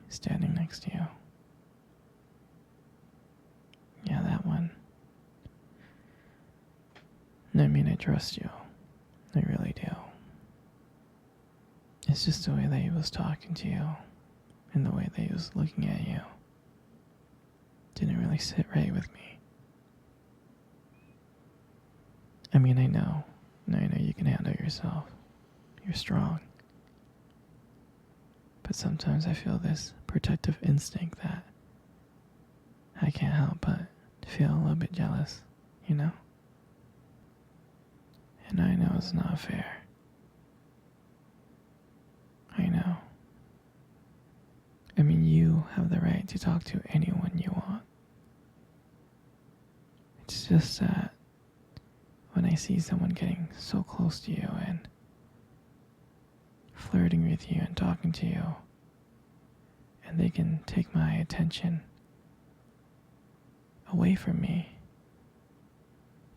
standing next to you. Yeah, that one. I mean, I trust you. I really do. It's just the way that he was talking to you and the way that he was looking at you didn't really sit right with me. I mean, I know you can handle yourself. You're strong. But sometimes I feel this protective instinct that I can't help but feel a little bit jealous, you know? And I know it's not fair. I know. I mean, you have the right to talk to anyone you want. It's just that when I see someone getting so close to you and flirting with you and talking to you, and they can take my attention away from me,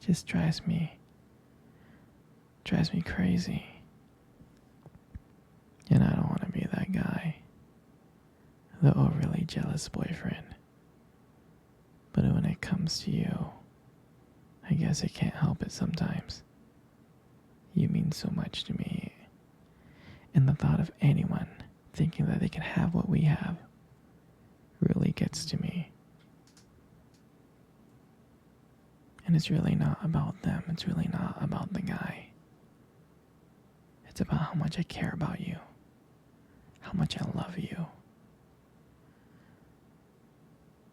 it just drives me crazy. And I don't want to be that guy, the overly jealous boyfriend. But when it comes to you, I guess I can't help it sometimes. You mean so much to me. And the thought of anyone thinking that they can have what we have really gets to me. And it's really not about them. It's really not about the guy. It's about how much I care about you. How much I love you.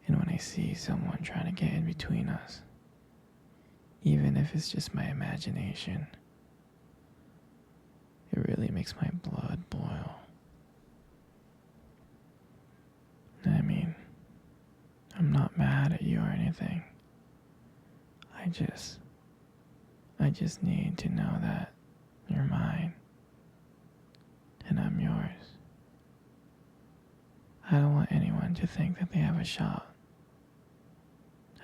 And when I see someone trying to get in between us, even if it's just my imagination, it really makes my blood boil. I mean, I'm not mad at you or anything. I just need to know that you're mine and I'm yours. I don't want anyone to think that they have a shot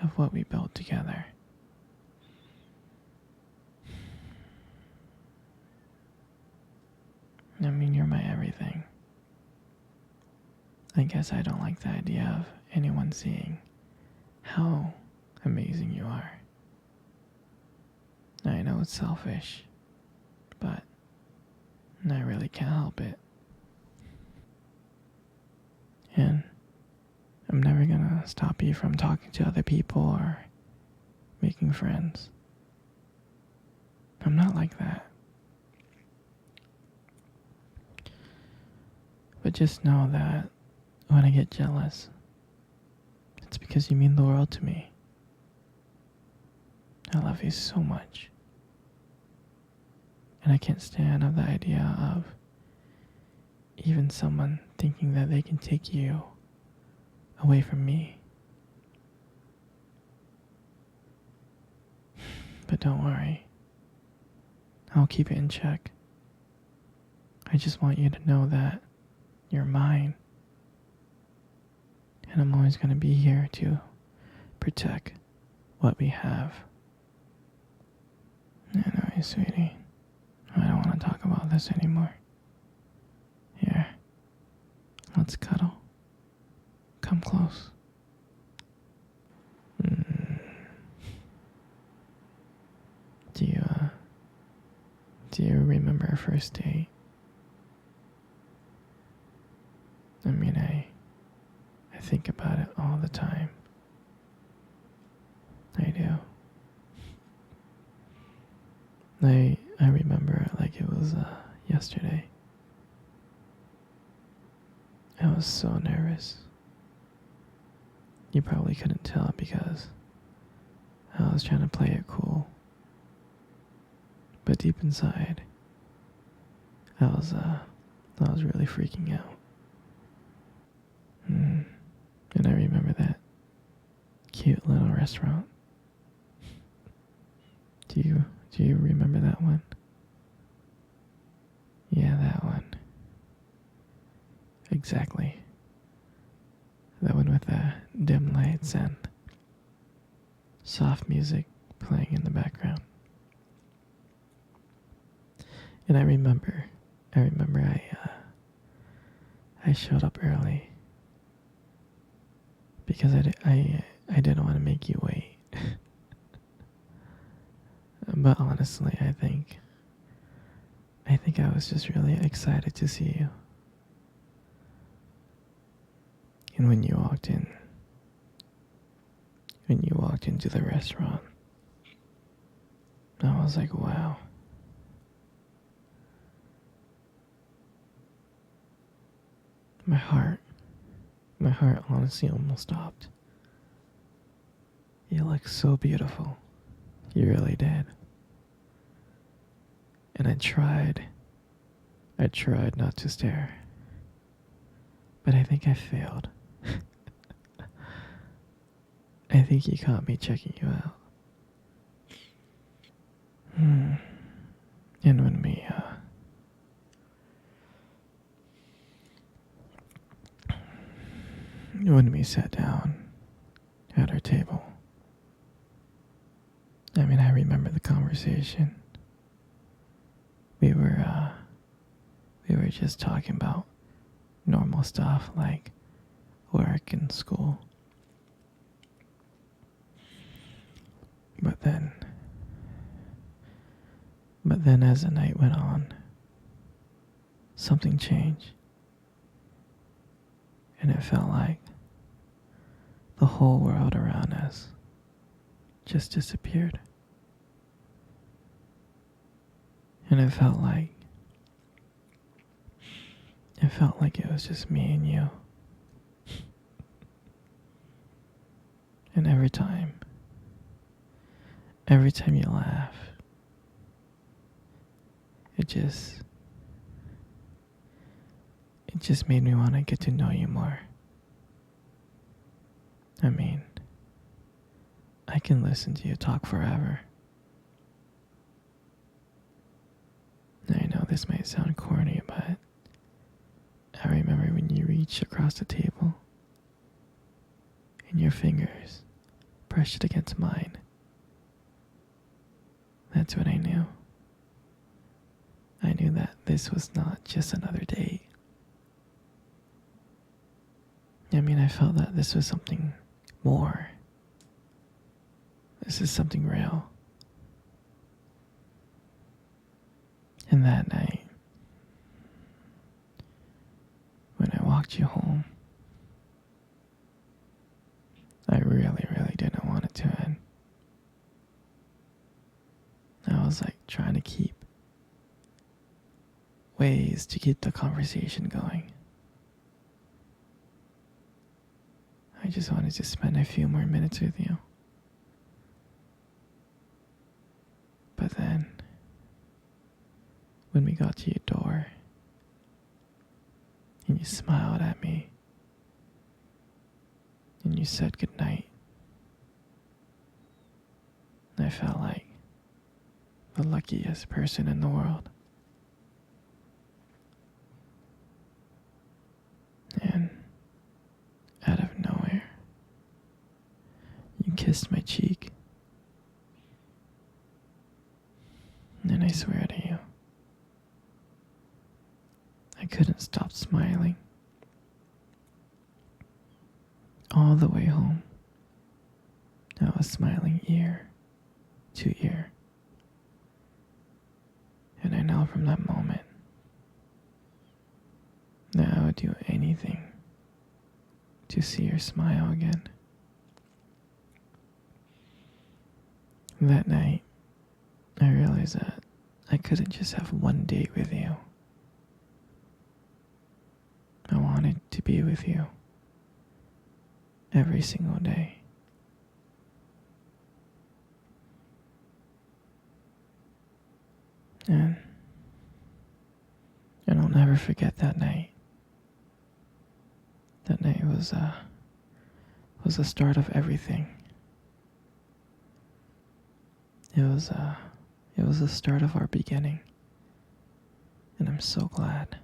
of what we built together. I mean, you're my everything. I guess I don't like the idea of anyone seeing how amazing you are. I know it's selfish, but I really can't help it. And I'm never gonna stop you from talking to other people or making friends. I'm not like that. But just know that when I get jealous, it's because you mean the world to me. I love you so much. And I can't stand the idea of even someone thinking that they can take you away from me. But don't worry. I'll keep it in check. I just want you to know that you're mine. And I'm always going to be here to protect what we have. Anyway, sweetie, I don't want to talk about this anymore. Here, let's cuddle. Come close. Do you remember our first date? I mean, I think about it all the time. I do. I remember it like it was yesterday. I was so nervous. You probably couldn't tell because I was trying to play it cool. But deep inside, I was really freaking out. And I remember that cute little restaurant. Do you remember that one? Yeah, that one. Exactly. That one with the dim lights and soft music playing in the background. And I remember I showed up early because I didn't want to make you wait. But honestly, I think I was just really excited to see you. And when you walked into the restaurant, I was like, wow. My heart, my heart honestly almost stopped. You look so beautiful. You really did. And I tried not to stare. But I think I failed. I think you caught me checking you out. And when we sat down at our table, I remember the conversation. We were just talking about normal stuff like work and school. But then as the night went on, something changed. And it felt like the whole world around us just disappeared. And it felt like it was just me and you. And every time you laugh, it just made me want to get to know you more. I can listen to you talk forever. I know this might sound corny, but I remember when you reached across the table and your fingers brushed against mine. That's when I knew. I knew that this was not just another date. I felt that this was something more. This is something real. And that night, when I walked you home, I really, really didn't want it to end. I was like trying to keep ways to keep the conversation going. I just wanted to spend a few more minutes with you. But then, when we got to your door, and you smiled at me, and you said goodnight, I felt like the luckiest person in the world. And out of nowhere, you kissed my cheek. And I swear to you, I couldn't stop smiling. All the way home, I was smiling ear to ear. And I know from that moment that I would do anything to see your smile again. That night, I realized that I couldn't just have one date with you. I wanted to be with you every single day. And I'll never forget that night. That night was the start of everything. It was the start of our beginning. And I'm so glad.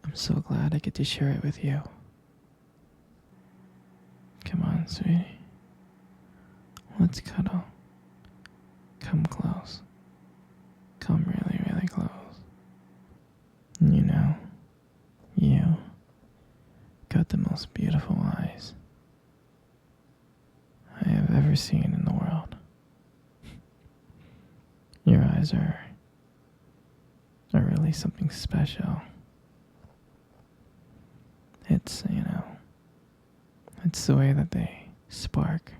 I'm so glad I get to share it with you. Come on, sweetie. Let's cuddle. Come close. Come really, really close. You know, you got the most beautiful eyes ever seen in the world. Your eyes are really something special. It's it's the way that they spark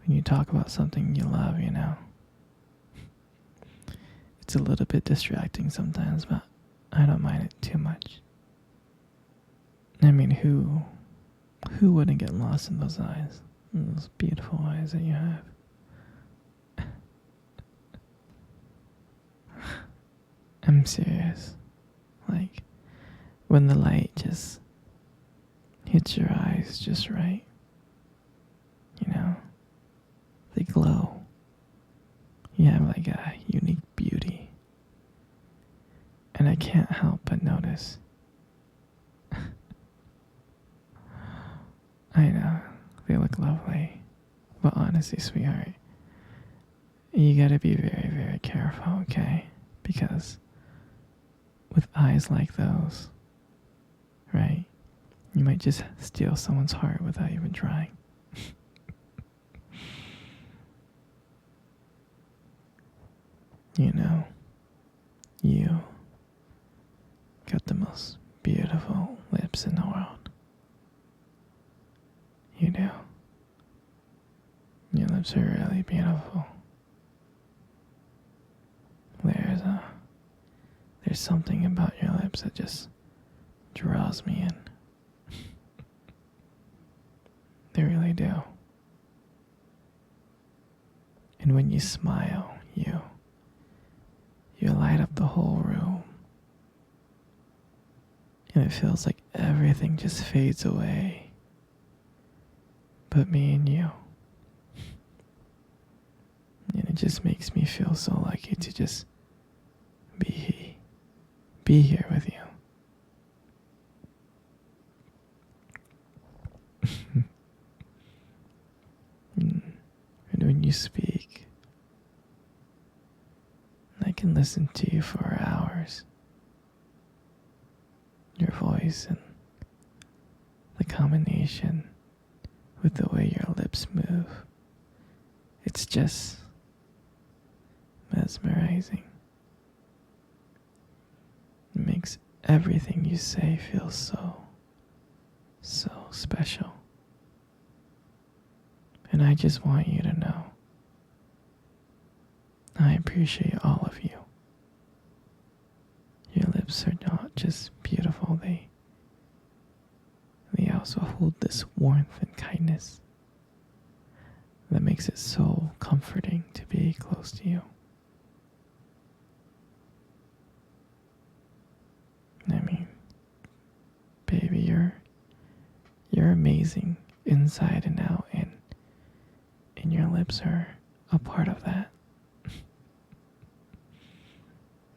when you talk about something you love. It's a little bit distracting sometimes, but I don't mind it too much. I mean, who wouldn't get lost in those eyes? Those beautiful eyes that you have. I'm serious. Like, when the light just hits your eyes just right, they glow. You have like a unique beauty. And I can't help but notice. I know, they look lovely. But honestly, sweetheart, you gotta be very, very careful, okay? Because with eyes like those, right, you might just steal someone's heart without even trying. You got the most beautiful lips in the world. You do. Your lips are really beautiful. There's something about your lips that just draws me in. They really do. And when you smile, you light up the whole room. And it feels like everything just fades away. But me and you. And it just makes me feel so lucky to just be here with you. And when you speak, I can listen to you for hours. Your voice and the combination with the way your lips move. It's just mesmerizing. It makes everything you say feel so special. And I just want you to know I appreciate all of you. Your lips are not just beautiful, they also hold this warmth and kindness that makes it so comforting to be close to you. I mean, baby, you're amazing inside and out, and your lips are a part of that.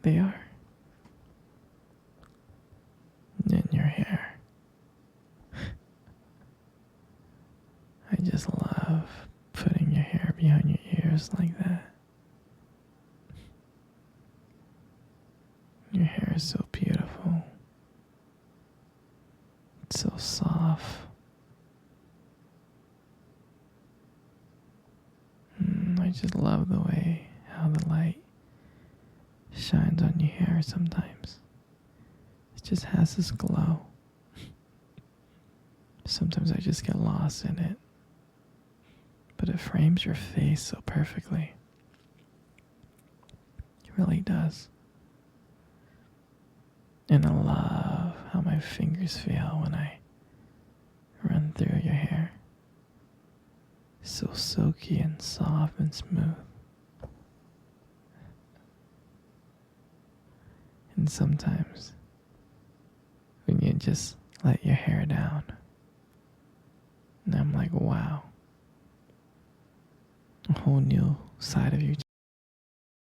They are. And your hair. I just love putting your hair behind your ears like that. Your hair is so beautiful. It's so soft. I just love the way how the light shines on your hair sometimes. It just has this glow. Sometimes I just get lost in it. But it frames your face so perfectly. It really does. And I love how my fingers feel when I run through your hair. So silky and soft and smooth. And sometimes when you just let your hair down, and I'm like, wow, a whole new side of you